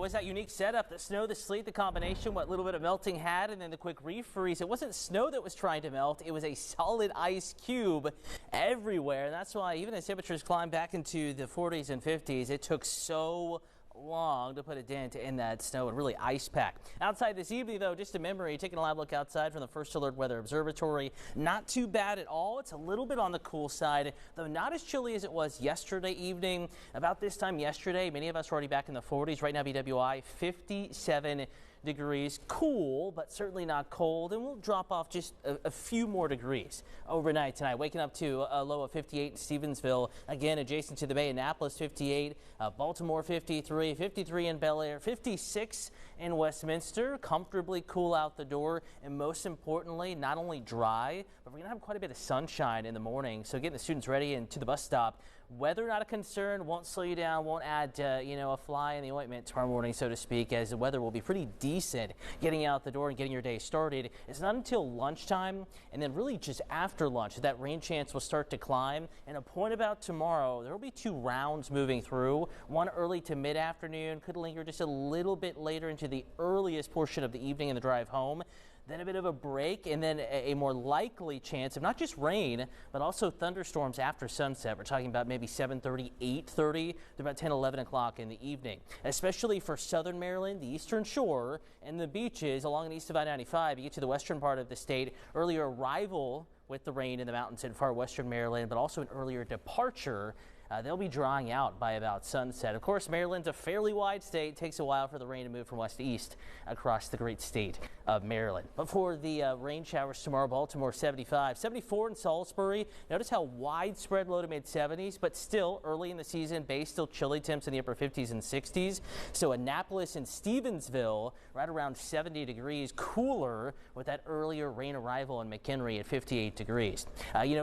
was that unique setup, the snow, the sleet, the combination, what little bit of melting had, and then the quick refreeze. It wasn't snow that was trying to melt. It was a solid ice cube everywhere. And that's why even as temperatures climbed back into the 40s and 50s, it took so long to put a dent in that snow and really ice pack. Outside this evening, though, just a memory, taking a live look outside from the First Alert Weather Observatory. Not too bad at all. It's a little bit on the cool side, though not as chilly as it was yesterday evening. About this time yesterday, many of us were already back in the 40s. Right now, BWI 57 degrees. Cool, but certainly not cold, and we'll drop off just a few more degrees overnight tonight. Waking up to a low of 58 in Stevensville, again adjacent to the Bay. Annapolis 58, Baltimore 53, 53 in Bel Air, 56 in Westminster. Comfortably cool out the door, and most importantly, not only dry, but we're gonna have quite a bit of sunshine in the morning. So getting the students ready and to the bus stop, weather not a concern, won't slow you down, won't add a fly in the ointment tomorrow morning, so to speak, as the weather will be pretty decent getting out the door and getting your day started. It's not until lunchtime, and then really just after lunch that rain chance will start to climb. And a point about tomorrow, there will be 2 rounds moving through, one early to mid-afternoon, could linger just a little bit later into the earliest portion of the evening in the drive home. Then a bit of a break, and then a more likely chance of not just rain, but also thunderstorms after sunset. We're talking about maybe 7:30, 8:30 to about 10, 11 o'clock in the evening, especially for southern Maryland, the eastern shore, and the beaches along the east of I-95. You get to the western part of the state, earlier arrival with the rain in the mountains in far western Maryland, but also an earlier departure. They'll be drying out by about sunset. Of course, Maryland's a fairly wide state. It takes a while for the rain to move from west to east across the great state of Maryland. But for the rain showers tomorrow, Baltimore 75, 74 in Salisbury. Notice how widespread low to mid 70s, but still early in the season. Bay still chilly temps in the upper 50s and 60s. So Annapolis and Stevensville right around 70 degrees, cooler with that earlier rain arrival in McHenry at 58 degrees.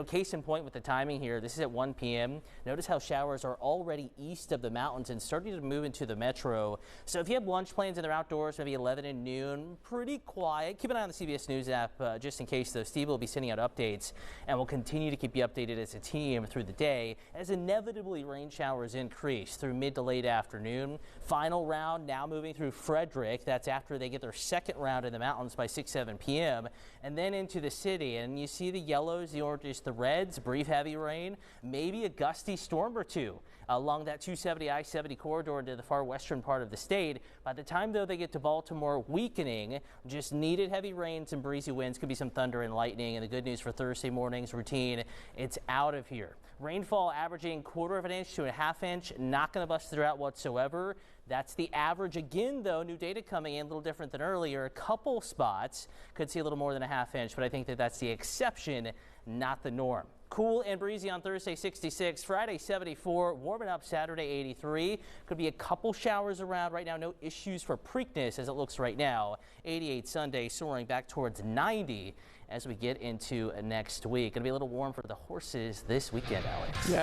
Case in point with the timing here, this is at 1 p.m. Notice how showers are already east of the mountains and starting to move into the metro. So if you have lunch plans and they're outdoors, maybe 11 and noon, pretty quiet. Keep an eye on the CBS News app just in case, though. Steve will be sending out updates, and we'll continue to keep you updated as a team through the day as inevitably rain showers increase through mid to late afternoon. Final round now moving through Frederick. That's after they get their second round in the mountains by 6, 7 p.m. and then into the city. And you see the yellows, the oranges, the reds, brief heavy rain, maybe a gusty storm or 2 along that 270 I-70 corridor into the far western part of the state. By the time, though, they get to Baltimore, weakening, just needed heavy rains and breezy winds. Could be some thunder and lightning. And the good news for Thursday morning's routine, it's out of here. Rainfall averaging 1/4 inch to a 1/2 inch. Not going to bust the drought whatsoever. That's the average. Again, though, new data coming in a little different than earlier. A couple spots could see a little more than a 1/2 inch, but I think that's the exception, not the norm. Cool and breezy on Thursday, 66. Friday, 74. Warming up Saturday, 83. Could be a couple showers around. Right now, no issues for Preakness as it looks right now. 88 Sunday, soaring back towards 90 as we get into next week. Going to be a little warm for the horses this weekend, Alex. Yeah.